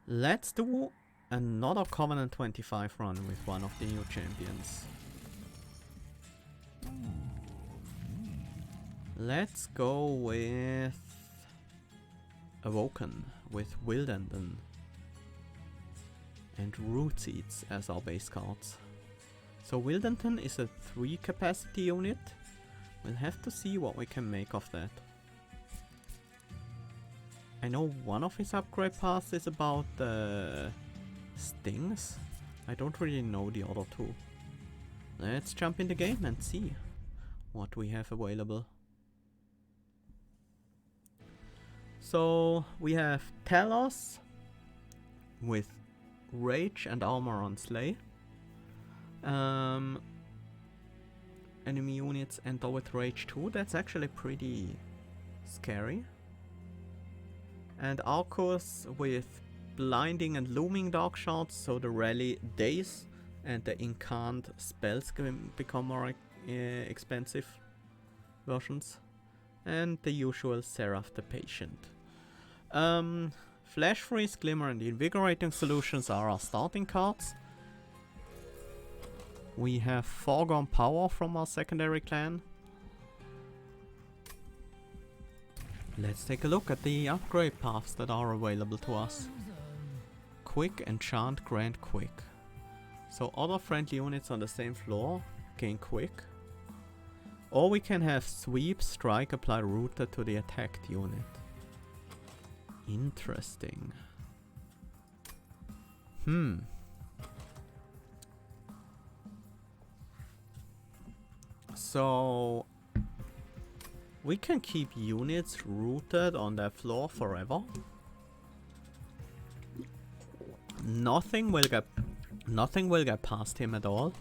Let's do another Covenant 25 run with one of the new champions. Let's go with Awoken with Wildenton and Root Seeds as our base cards. So Wildenton is a 3 capacity unit. We'll have to see what we can make of that. I know one of his upgrade paths is about stings. I don't really know the other two. Let's jump in the game and see what we have available. So we have Talos with Rage and Armor on Slay. Enemy units enter with Rage 2. That's actually pretty scary. And Arcus with Blinding and Looming Dark Shards, so the rally Daze and the Incant spells can become more expensive versions. And the usual Seraph the Patient. Flash Freeze, Glimmer and Invigorating Solutions are our starting cards. We have Foregone Power from our secondary clan. Let's take a look at the upgrade paths that are available to us. Quick, Enchant, Grant, Quick. So other friendly units on the same floor gain Quick. Or we can have Sweep, Strike, apply Rooted to the attacked unit. Interesting. So we can keep units rooted on that floor forever. Nothing will get past him at all.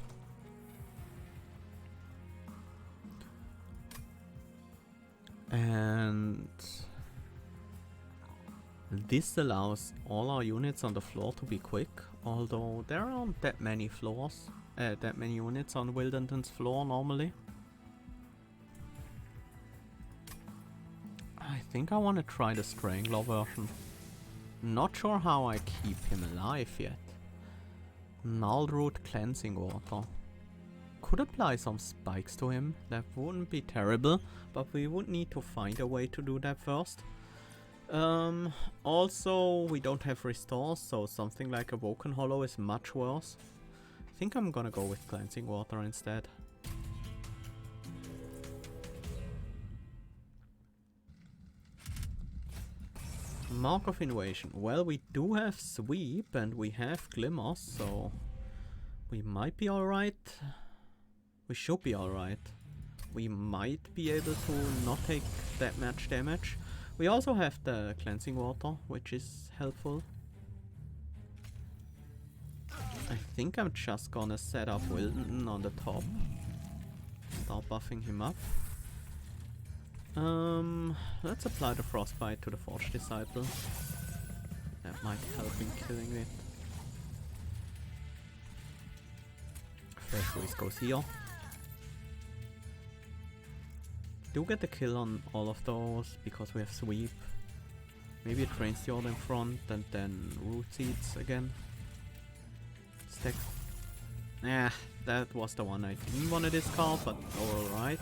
And this allows all our units on the floor to be quick, although there aren't that many floors, that many units on Wildenton's floor normally. I think I want to try the Strangler version. Not sure how I keep him alive yet. Nullroot Cleansing Water. Could apply some spikes to him, that wouldn't be terrible, but we would need to find a way to do that first. Also, we don't have restores, so something like Awoken Hollow is much worse. I think I'm gonna go with Cleansing Water instead. Mark of Invasion. Well, we do have Sweep and we have Glimmers, so we might be alright. We should be alright. We might be able to not take that much damage. We also have the Cleansing Water, which is helpful. I think I'm just gonna set up Wildenton on the top. Start buffing him up. Let's apply the Frostbite to the Forge Disciple. That might help in killing it. Fresh Freeze goes here. Do get the kill on all of those because we have Sweep. Maybe a Train Steward in front and then Root Seeds again. Stack. That was the one I didn't want to discard, but alright.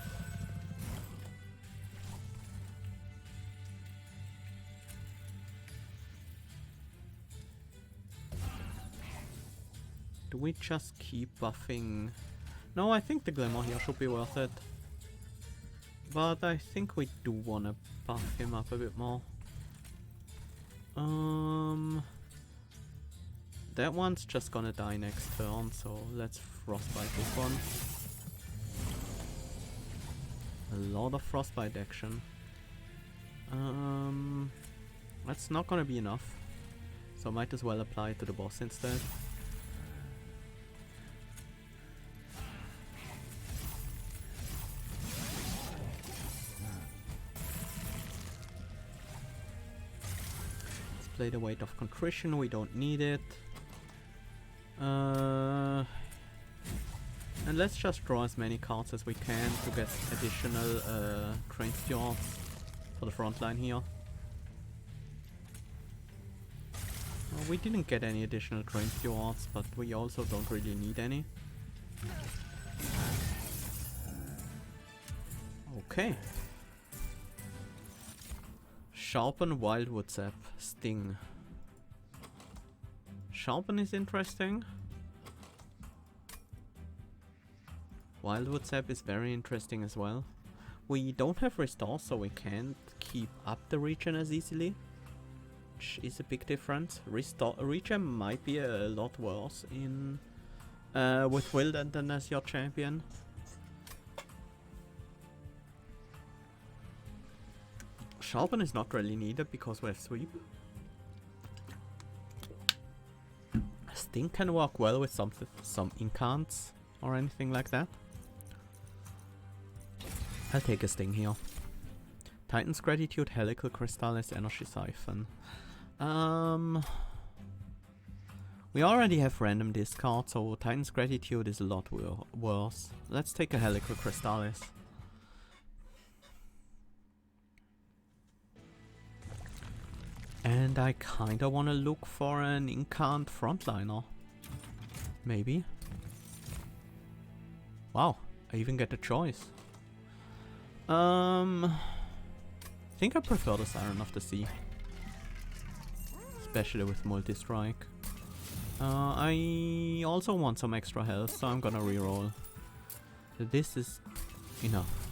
Do we just keep buffing? No, I think the Glimmer here should be worth it. But I think we do want to buff him up a bit more. That one's just gonna die next turn, so let's Frostbite this one. A lot of Frostbite action. That's not gonna be enough. So might as well apply it to the boss instead. Play the Weight of Contrition, we don't need it. And let's just draw as many cards as we can to get additional Train Stewards for the front line here. We didn't get any additional train stewards, but we also don't really need any. Okay. Sharpen Wildwood Sap. Sting. Sharpen is interesting. Wildwood Sap is very interesting as well. We don't have restore, so we can't keep up the regen as easily, which is a big difference. Regen might be a lot worse in with Wilden than as your champion. Sharpen is not really needed because we have sweep. Sting can work well with some incants or anything like that. I'll take a Sting here. Titan's Gratitude, Helical Crystallis, Energy Siphon. We already have random discard, so Titan's Gratitude is a lot worse. Let's take a Helical Crystallis. And I kinda wanna look for an incant frontliner. Maybe. Wow, I even get a choice. I think I prefer the Siren of the Sea. Especially with multi-strike. I also want some extra health, so I'm gonna reroll. This is enough.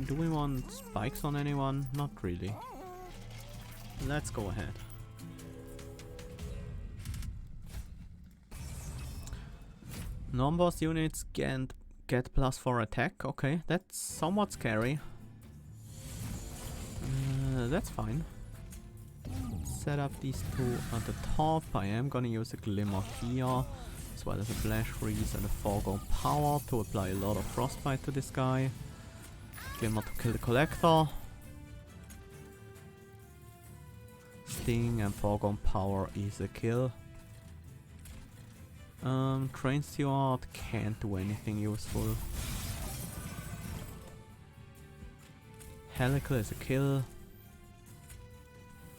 Do we want spikes on anyone? Not really. Let's go ahead. Non-boss units get +4 attack. Okay, that's somewhat scary. That's fine. Set up these two at the top. I am gonna use a Glimmer here, as well as a Flash Freeze and a Foregone Power to apply a lot of Frostbite to this guy. Glimmer to kill the Collector. Sting and Foregone Power is a kill. Train Steward can't do anything useful. Helical is a kill.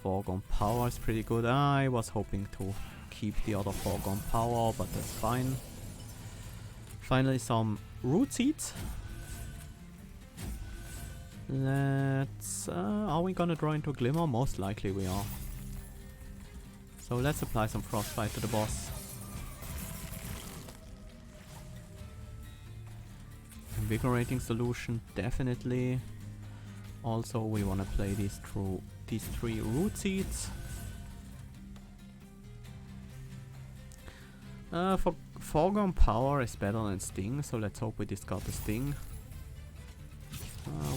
Foregone Power is pretty good. I was hoping to keep the other Foregone Power, but that's fine. Finally some Root Seeds. Let's... are we gonna draw into Glimmer? Most likely we are. So let's apply some Frostbite to the boss. Invigorating Solution, definitely. Also we wanna play these 3 Root Seeds. For Foregone Power is better than Sting, so let's hope we discard the Sting.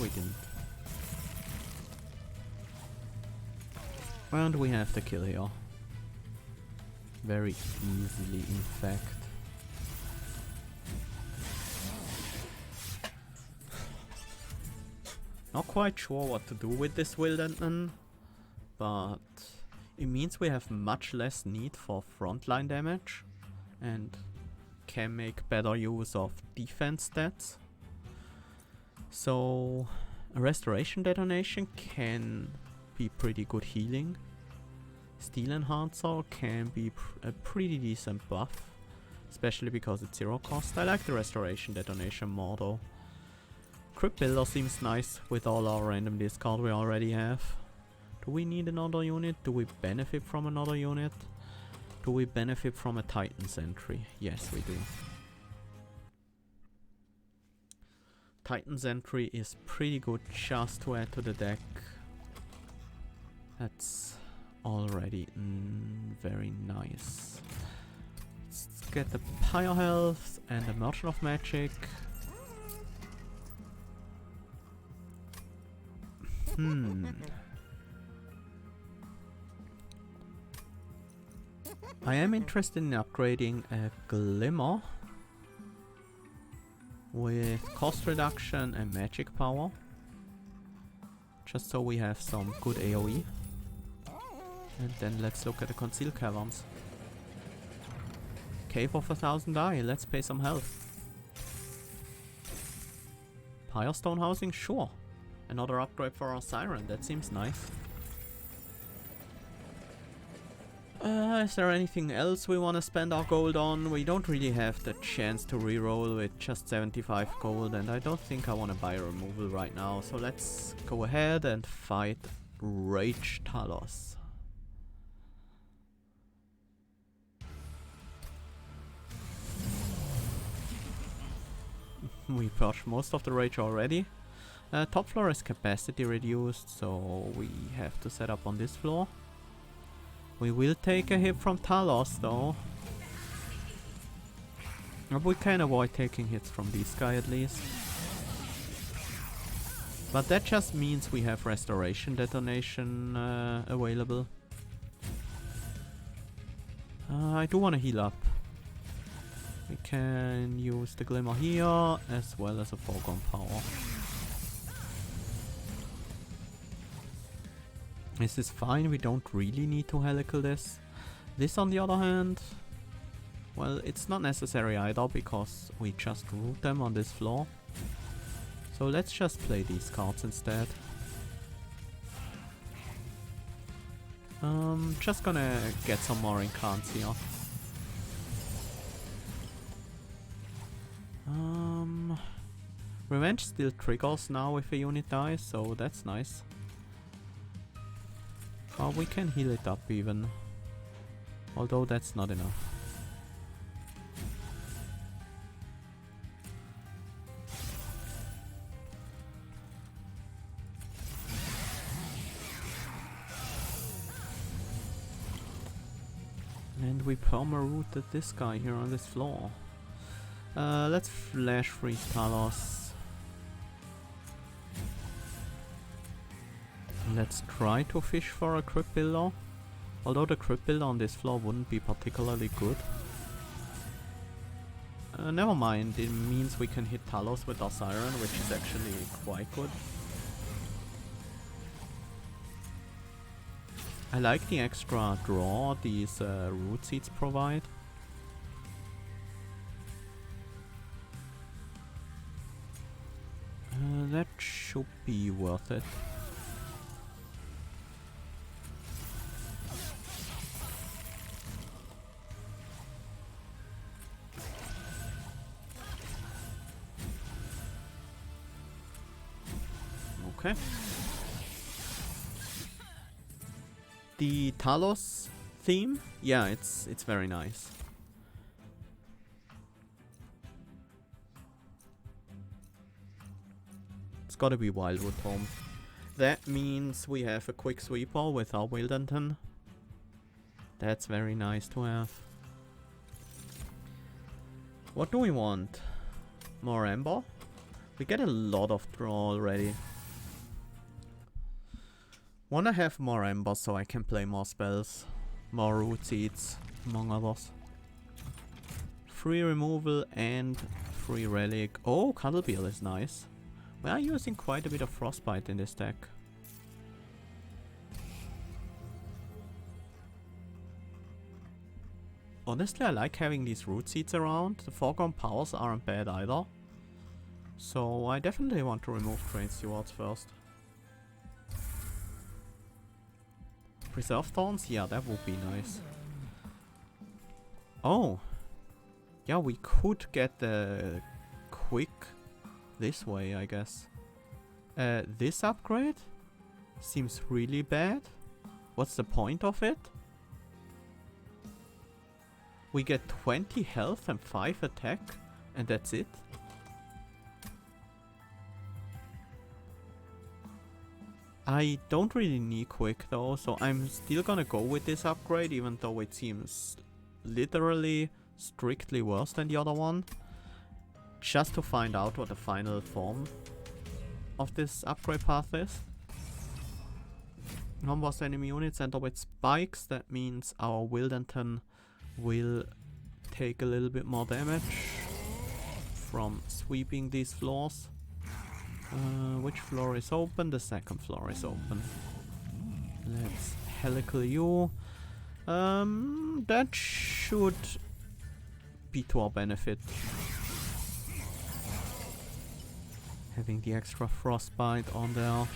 We didn't. And we have the kill here. Very easily, in fact. Not quite sure what to do with this Wilden, but it means we have much less need for frontline damage and can make better use of defense stats. So a Restoration Detonation can be pretty good healing. Steel Enhancer can be a pretty decent buff, especially because it's 0 cost. I like the Restoration Detonation more though. Crypt Builder seems nice with all our random discard we already have. Do we need another unit? Do we benefit from another unit? Do we benefit from a Titan Sentry? Yes, we do. Titan Sentry is pretty good just to add to the deck. That's already very nice. Let's get the Pyre Health and the Merchant of Magic. I am interested in upgrading a Glimmer with cost reduction and magic power, just so we have some good AoE. And then let's look at the Concealed Caverns. Cave of 1,000 Eye, let's pay some health. Pyrestone Housing, sure. Another upgrade for our Siren, that seems nice. Is there anything else we want to spend our gold on? We don't really have the chance to reroll with just 75 gold, and I don't think I want to buy a removal right now. So let's go ahead and fight Rage Talos. We purged most of the rage already. Top floor is capacity reduced, so we have to set up on this floor. We will take a hit from Talos though. We can avoid taking hits from this guy at least. But that just means we have restoration detonation available. I do want to heal up. We can use the glimmer here as well as a foregone power. This is fine, we don't really need to helical this. This on the other hand, well, it's not necessary either because we just root them on this floor. So let's just play these cards instead. Just gonna get some more incants here. Revenge still triggers now if a unit dies, so that's nice. We can heal it up even, although that's not enough. And we perma-rooted this guy here on this floor. Let's flash freeze Talos. Let's try to fish for a crypt builder, although the crypt builder on this floor wouldn't be particularly good. Never mind, it means we can hit Talos with our Siren, which is actually quite good. I like the extra draw these root seeds provide. That should be worth it. Okay. The Talos theme, yeah, it's very nice. It's gotta be Wildwood Home. That means we have a quick sweeper with our Wildenton. That's very nice to have. What do we want? More Ember? We get a lot of draw already. Wanna have more Ember so I can play more spells. More root seeds, among others. Free removal and free relic. Oh, Cuddlebeal is nice. We are using quite a bit of Frostbite in this deck. Honestly, I like having these root seeds around. The foregone powers aren't bad either. So I definitely want to remove Train Stewards first. Preserve Thorns? Yeah, that would be nice. Oh! Yeah, we could get the quick this way, I guess. This upgrade? Seems really bad. What's the point of it? We get 20 health and 5 attack, and that's it? I don't really need quick though, so I'm still gonna go with this upgrade, even though it seems literally strictly worse than the other one. Just to find out what the final form of this upgrade path is. Non-boss enemy units enter with spikes, that means our Wildenton will take a little bit more damage from sweeping these floors. Which floor is open? The second floor is open. Let's helical you. That should be to our benefit. Having the extra frostbite on there.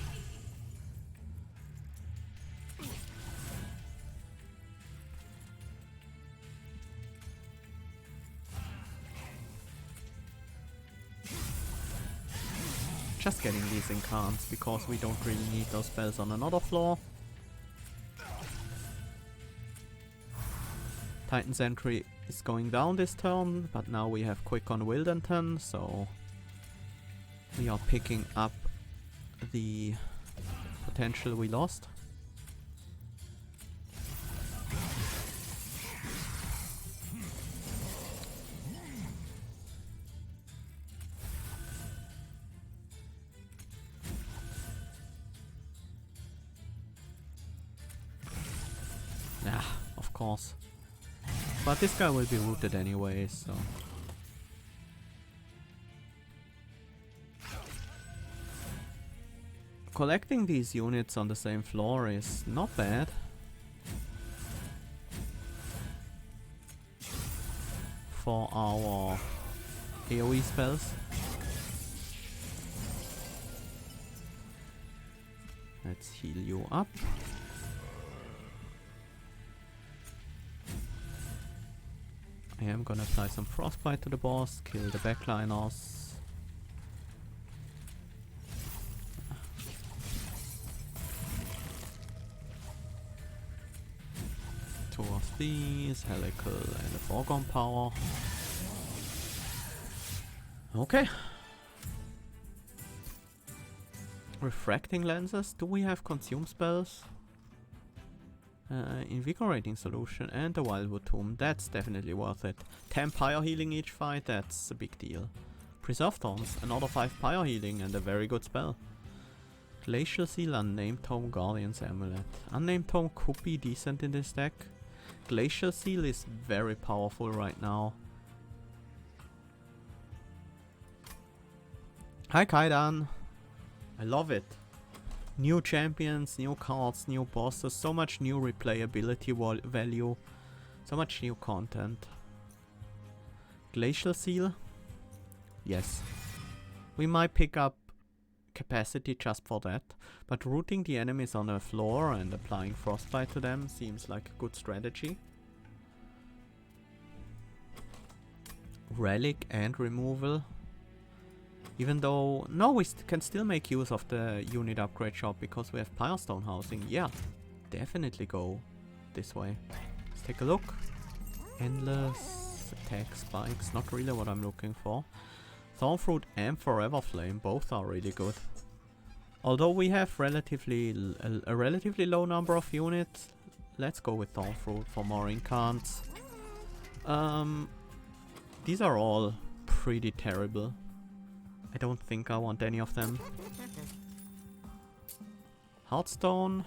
Just getting these incants because we don't really need those spells on another floor. Titan Sentry is going down this turn, but now we have Quick on Wildenton, so we are picking up the potential we lost. Yeah, of course. But this guy will be rooted anyway, so... Collecting these units on the same floor is not bad. For our AoE spells. Let's heal you up. I am gonna apply some frostbite to the boss, kill the backliners. Two of these, helical and a foregone power. Okay. Refracting lenses, do we have consume spells? Invigorating solution and the Wildwood Tomb, that's definitely worth it. 10 pyre healing each fight, that's a big deal. Preserve Thorns, another 5 pyre healing and a very good spell. Glacial Seal, Unnamed Tome, Guardian's Amulet. Unnamed Tome could be decent in this deck. Glacial Seal is very powerful right now. Hi Kaidan! I love it. New champions, new cards, new bosses, so much new replayability value, so much new content. Glacial Seal? Yes. We might pick up capacity just for that, but rooting the enemies on the floor and applying frostbite to them seems like a good strategy. Relic and removal. Even though, no, we can still make use of the unit upgrade shop because we have Pyrestone housing. Yeah, definitely go this way. Let's take a look. Endless attack spikes, not really what I'm looking for. Thornfruit and Forever Flame, both are really good. Although we have a relatively low number of units, let's go with Thornfruit for more incants. These are all pretty terrible. I don't think I want any of them. Heartstone.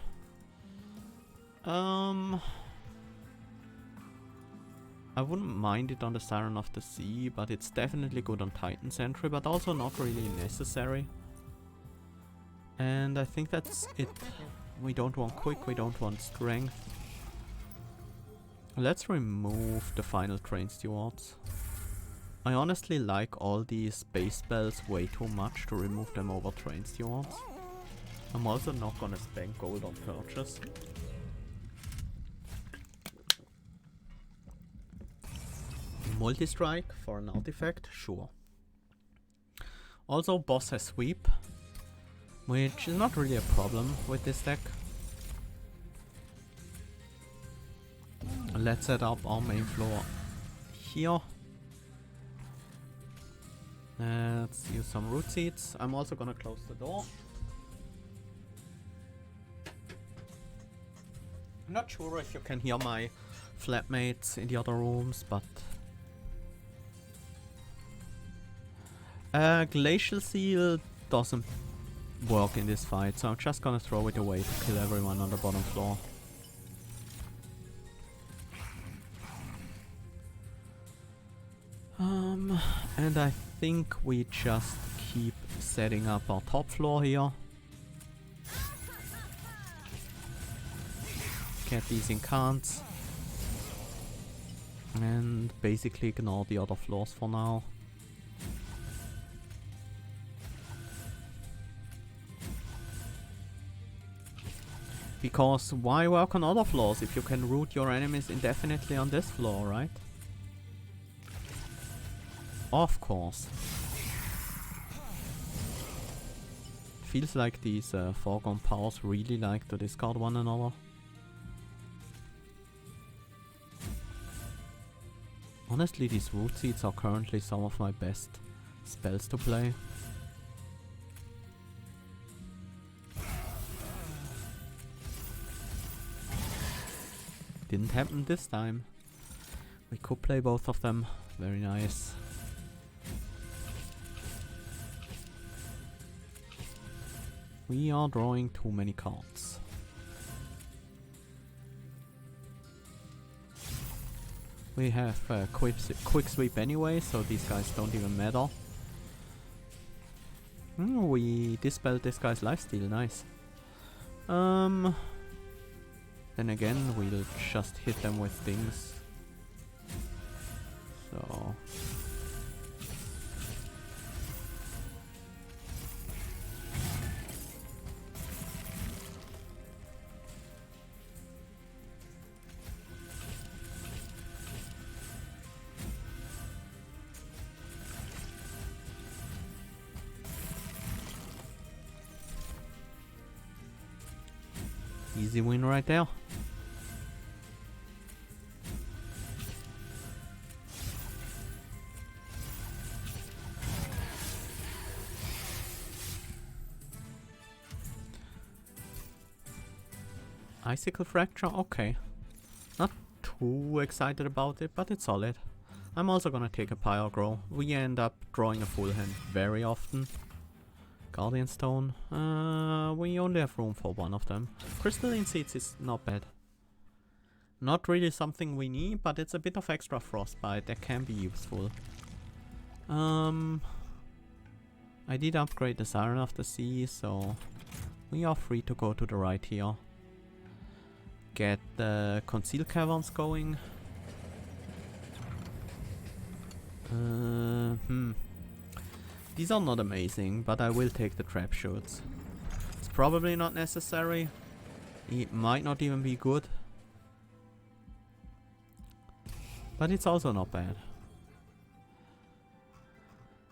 I wouldn't mind it on the Siren of the Sea, but it's definitely good on Titan Sentry, but also not really necessary. And I think that's it. We don't want Quick, we don't want Strength. Let's remove the final Train Stewards. I honestly like all these base spells way too much to remove them over Train Stewards. I'm also not gonna spend gold on purchase. Multi-strike for an artifact? Sure. Also, boss has sweep, which is not really a problem with this deck. Let's set up our main floor here. Let's use some root seeds. I'm also gonna close the door. I'm not sure if you can hear my flatmates in the other rooms, but... Glacial Seal doesn't work in this fight, so I'm just gonna throw it away to kill everyone on the bottom floor. And I think we just keep setting up our top floor here. Get these incants. And basically ignore the other floors for now. Because why work on other floors if you can root your enemies indefinitely on this floor, right? Of course. feels like these foregone powers really like to discard one another. Honestly, these root seeds are currently some of my best spells to play. Didn't happen this time. We could play both of them. Very nice. We are drawing too many cards. We have quick sweep anyway, so these guys don't even matter. We dispelled this guy's lifesteal, nice. Then again, we'll just hit them with things. So... easy win right there. Icicle Fracture, okay. Not too excited about it, but it's solid. I'm also gonna take a Pyre Grow. We end up drawing a full hand very often. Guardian Stone. We only have room for one of them. Crystalline Seeds is not bad. Not really something we need, but it's a bit of extra frostbite that can be useful. I did upgrade the Siren of the Sea, so we are free to go to the right here. Get the Conceal Caverns going. These are not amazing, but I will take the Trap Shoots. It's probably not necessary. It might not even be good. But it's also not bad.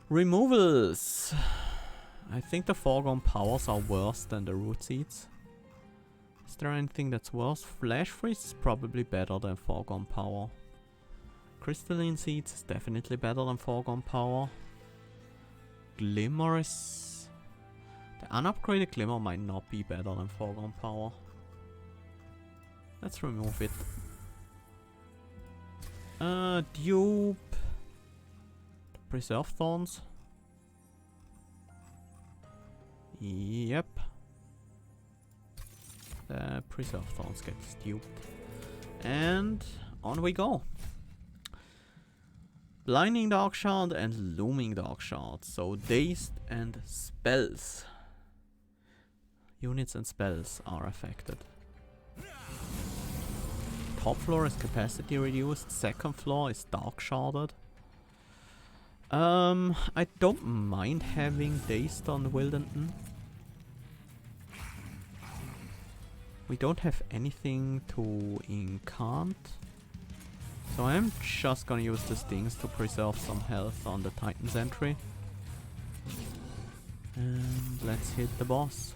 Removals! I think the Foregone Powers are worse than the Root Seeds. Is there anything that's worse? Flash Freeze is probably better than Foregone Power. Crystalline Seeds is definitely better than Foregone Power. Glimmer is... The unupgraded Glimmer might not be better than Foregone Power. Let's remove it. Dupe... Preserve Thorns. Yep. The Preserve Thorns get duped. And on we go. Blinding Dark Shard and Looming Dark Shard. So dazed and spells. Units and spells are affected. Top floor is capacity reduced. Second floor is dark sharded. I don't mind having dazed on Wildenton. We don't have anything to incant. So I'm just gonna use the stings to preserve some health on the Titan's entry. And let's hit the boss.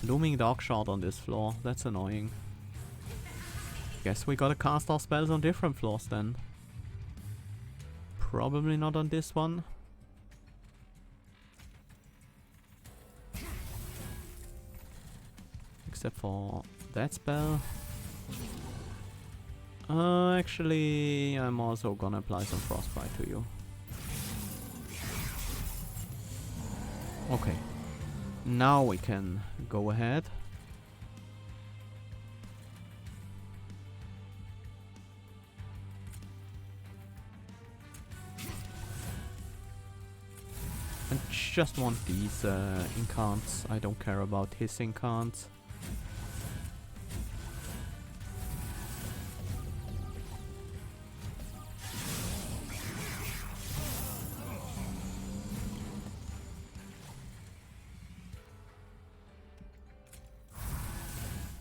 Looming Dark Shard on this floor. That's annoying. Guess we gotta cast our spells on different floors then. Probably not on this one. Except for that spell. Actually, I'm also gonna apply some Frostbite to you. Okay. Now we can go ahead. I just want these incants. I don't care about his incants.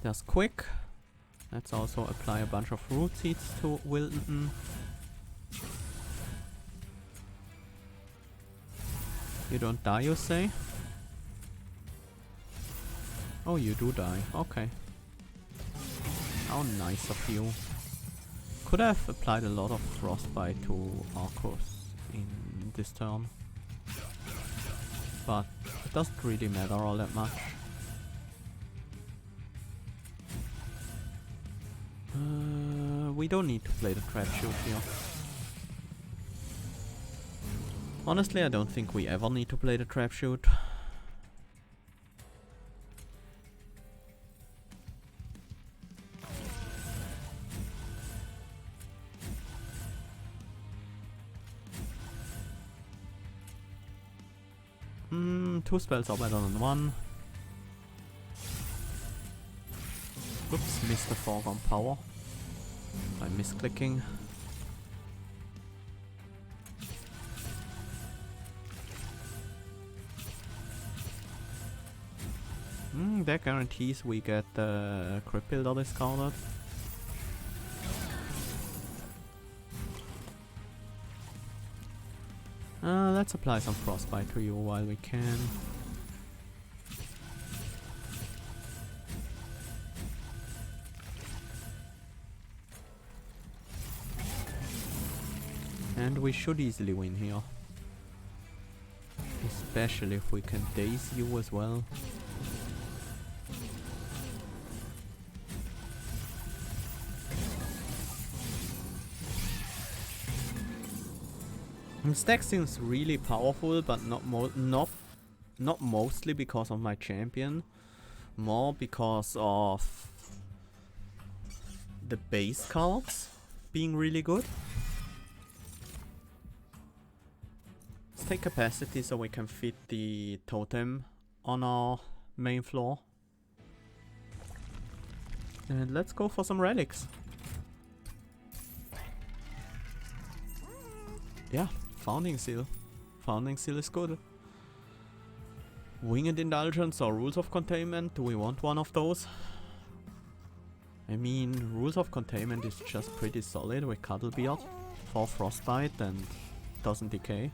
That's quick. Let's also apply a bunch of root seeds to Wildenton. You don't die, you say? Oh, you do die. Okay. How nice of you. Could have applied a lot of frostbite to Arcos in this turn. But it doesn't really matter all that much. We don't need to play the trap shoot here. Honestly, I don't think we ever need to play the trap shoot. Two spells are better than one. Oops, missed the foreground power by misclicking. That guarantees we get the Crypt Builder discarded. Let's apply some frostbite to you while we can. And we should easily win here. Especially if we can daze you as well. This deck seems really powerful, but not mostly because of my champion, more because of the base cards being really good. Let's take capacity so we can fit the totem on our main floor. And let's go for some relics. Yeah. Founding Seal. Founding Seal is good. Winged Indulgence or Rules of Containment. Do we want one of those? I mean, Rules of Containment is just pretty solid with Cuddlebeard for Frostbite and doesn't decay.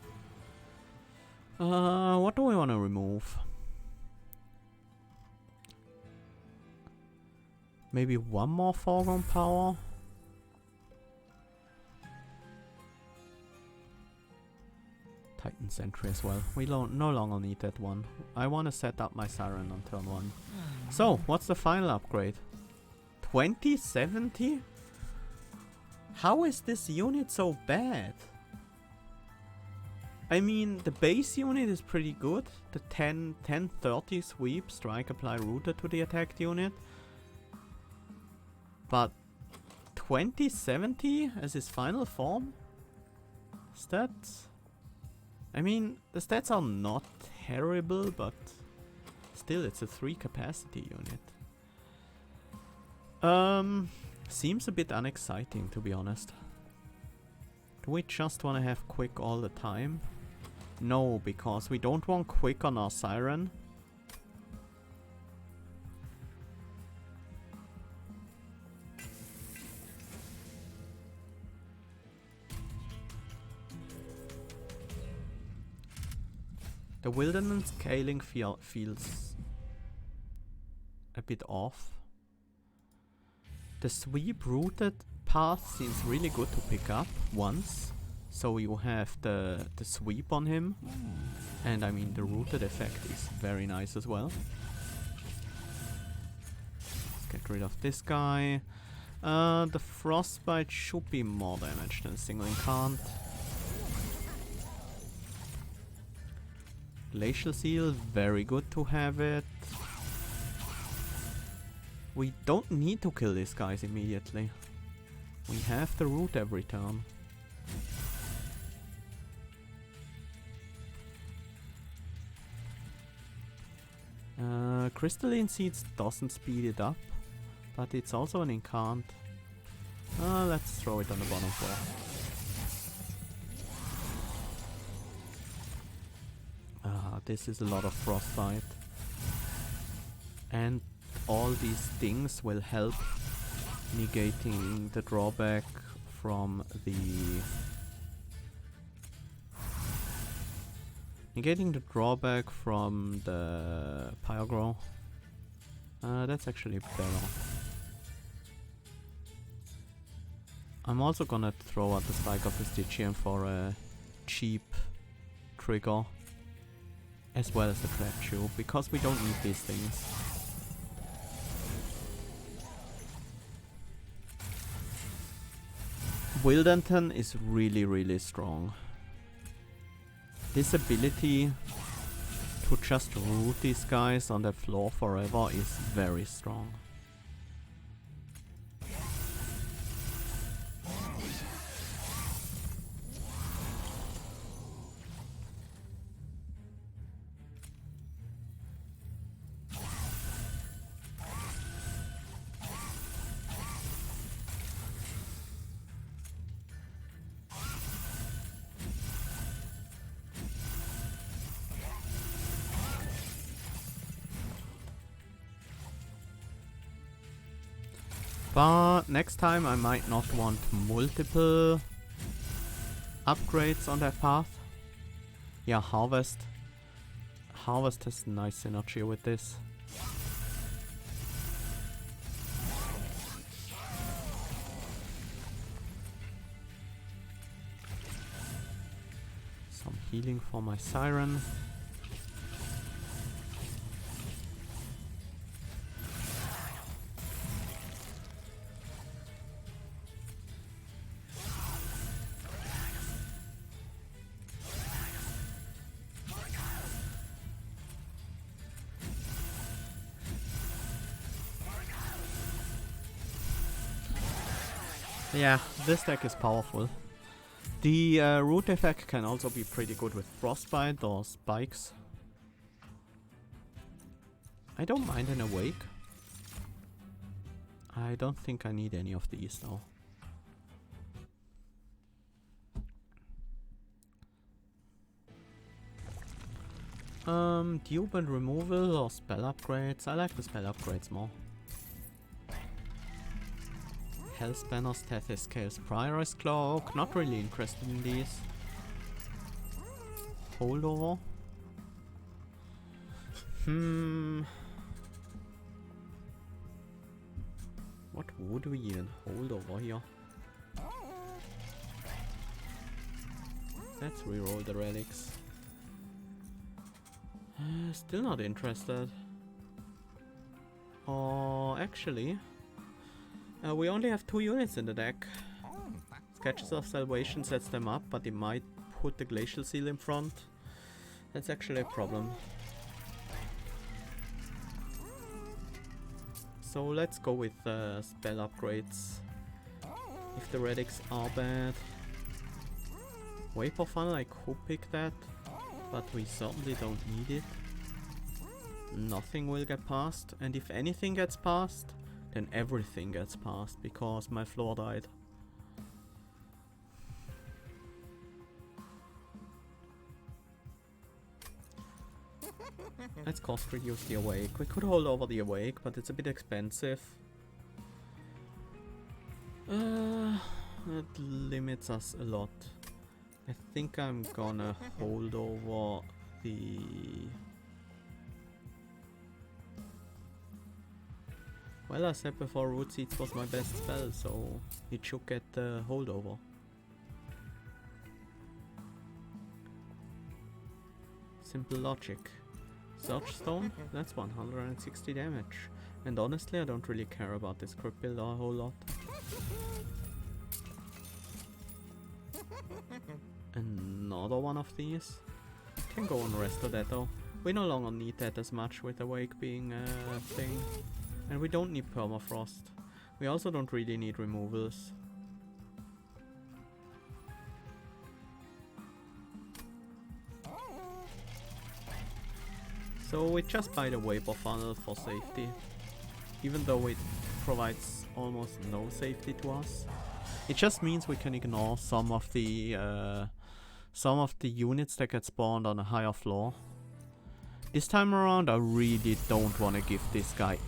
What do we want to remove? Maybe one more foreground power? Titan Sentry as well. We no longer need that one. I want to set up my Siren on turn 1. So, what's the final upgrade? 2070? How is this unit so bad? I mean, the base unit is pretty good. The 10-30 sweep, strike, apply, rooted to the attacked unit. But 2070 as his final form? Stats? I mean, the stats are not terrible, but still it's a 3 capacity unit. Seems a bit unexciting, to be honest. Do we just want to have quick all the time? No, because we don't want quick on our Siren. The wilderness scaling feels a bit off. The sweep rooted path seems really good to pick up once. So you have the sweep on him. And I mean the rooted effect is very nice as well. Let's get rid of this guy. The frostbite should be more damage than a single incant. Glacial Seal, very good to have it. We don't need to kill these guys immediately. We have the root every turn. Crystalline Seeds doesn't speed it up, but it's also an incant. Let's throw it on the bottom floor. This is a lot of frostbite. And all these things will help negating the drawback from the Negating the drawback from the Pyrogrow. That's actually better. I'm also gonna throw out the Spike of the Stygian for a cheap trigger, as well as the Trap Tube, because we don't need these things. Wildenton is really strong. This ability to just root these guys on the floor forever is very strong. But next time I might not want multiple upgrades on that path. Yeah, Harvest. Harvest has nice synergy with this. Some healing for my Siren. Yeah, this deck is powerful. The root effect can also be pretty good with Frostbite or Spikes. I don't mind an Awake. I don't think I need any of these though. Dupe and removal or spell upgrades? I like the spell upgrades more. Hellspanner, Tethys, Scales, Prioress Cloak. Not really interested in these. Holdover. What would we even hold over here? Let's reroll the relics. Still not interested. Oh, actually, we only have 2 units in the deck. Sketches of Salvation sets them up, but it might put the Glacial Seal in front. That's actually a problem. So let's go with spell upgrades. If the relics are bad. Vapor Funnel, I could pick that, but we certainly don't need it. Nothing will get past, and if anything gets past, then everything gets past, because my floor died. Let's cost reduce the Awake. We could hold over the Awake, but it's a bit expensive. It limits us a lot. I think I'm gonna hold over the... Well, I said before Root Seeds was my best spell, so it should get the holdover. Simple logic. Surge Stone, that's 160 damage. And honestly, I don't really care about this crypt builder a whole lot. Another one of these. Can go on rest of that though. We no longer need that as much with Awake being a thing. And we don't need Permafrost. We also don't really need removals. So we just buy the Vapor Funnel for safety. Even though it provides almost no safety to us. It just means we can ignore some of the units that get spawned on a higher floor. This time around I really don't want to give this guy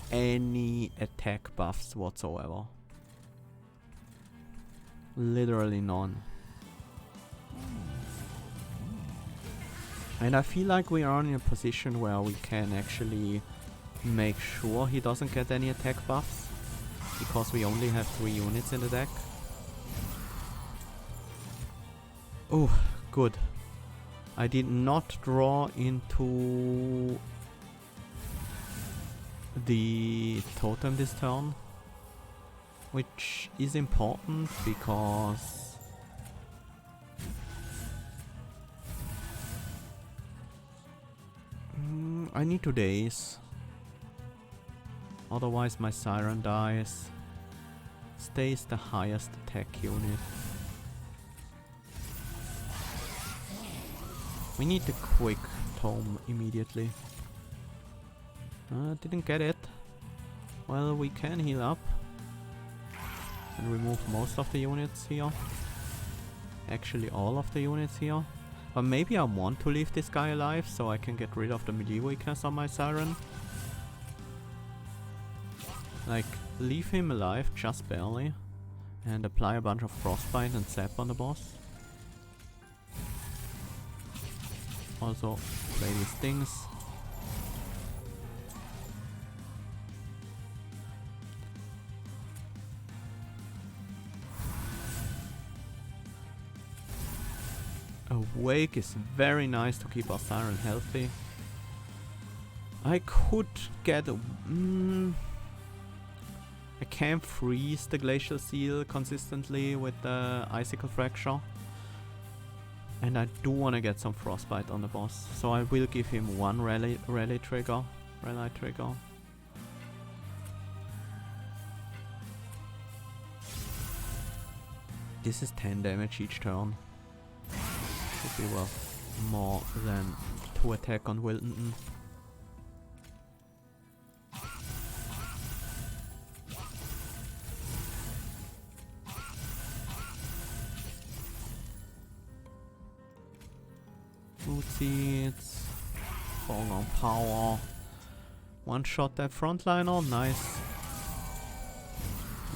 any attack buffs whatsoever. Literally none. And I feel like we are in a position where we can actually make sure he doesn't get any attack buffs, because we only have 3 units in the deck. Oh, good. I did not draw into the totem this turn, which is important because I need 2 days. Otherwise my Siren dies. Stays the highest attack unit. We need the quick tome immediately. Didn't get it. Well, we can heal up and remove most of the units here. Actually all of the units here. But maybe I want to leave this guy alive so I can get rid of the melee weakness on my Siren. Like, leave him alive just barely and apply a bunch of frostbite and sap on the boss. Also play these things. Awake is very nice to keep our Siren healthy. I could get a... I can't freeze the Glacial Seal consistently with the Icicle Fracture. And I do want to get some Frostbite on the boss. So I will give him one rally trigger. This is 10 damage each turn. Should be worth more than 2 attack on Wilton. Root Seeds. Foregone Power. One shot that frontliner, nice.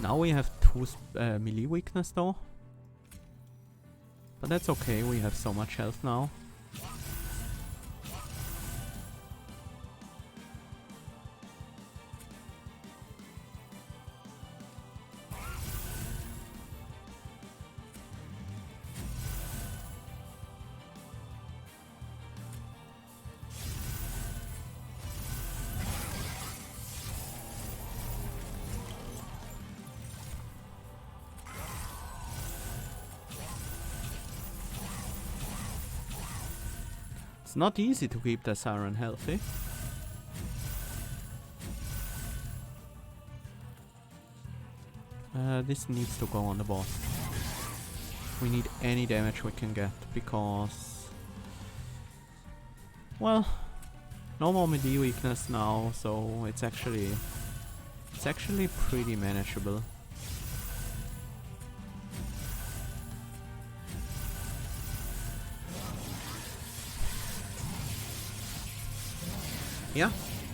Now we have 2 melee weakness though. But that's okay, we have so much health now. It's not easy to keep the Siren healthy. This needs to go on the boss. We need any damage we can get because... Well, no more melee weakness now, so it's actually pretty manageable. Yeah,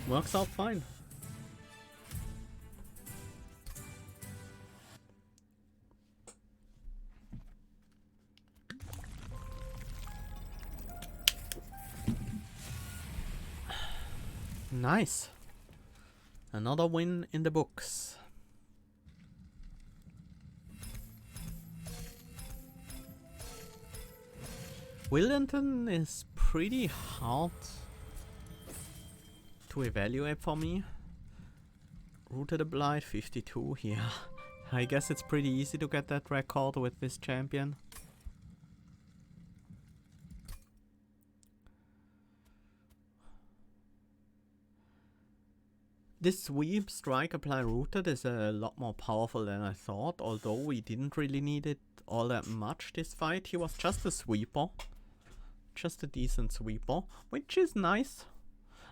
works out fine. Nice. Another win in the books. Wellington is pretty hard to evaluate for me. Rooted a Blight 52, yeah. I guess it's pretty easy to get that record with this champion. This sweep, strike, apply, rooted is a lot more powerful than I thought, although we didn't really need it all that much this fight. He was just a sweeper. Just a decent sweeper, which is nice.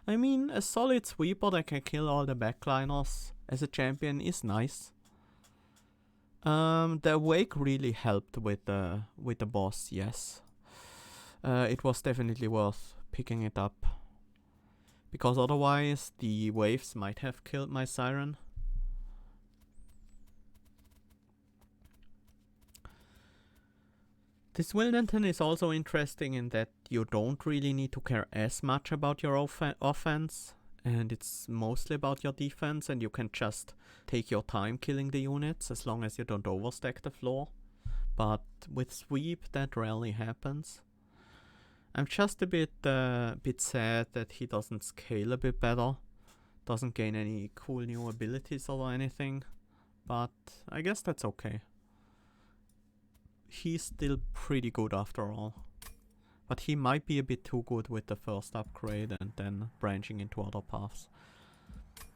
I mean, a solid sweeper that can kill all the backliners as a champion is nice. The Awake really helped with the boss, yes. It was definitely worth picking it up. Because otherwise the waves might have killed my Siren. This Wildenton is also interesting in that you don't really need to care as much about your offense, and it's mostly about your defense, and you can just take your time killing the units as long as you don't overstack the floor. But with Sweep, that rarely happens. I'm just a bit sad that he doesn't scale a bit better, doesn't gain any cool new abilities or anything, but I guess that's okay. He's still pretty good after all. But he might be a bit too good with the first upgrade and then branching into other paths.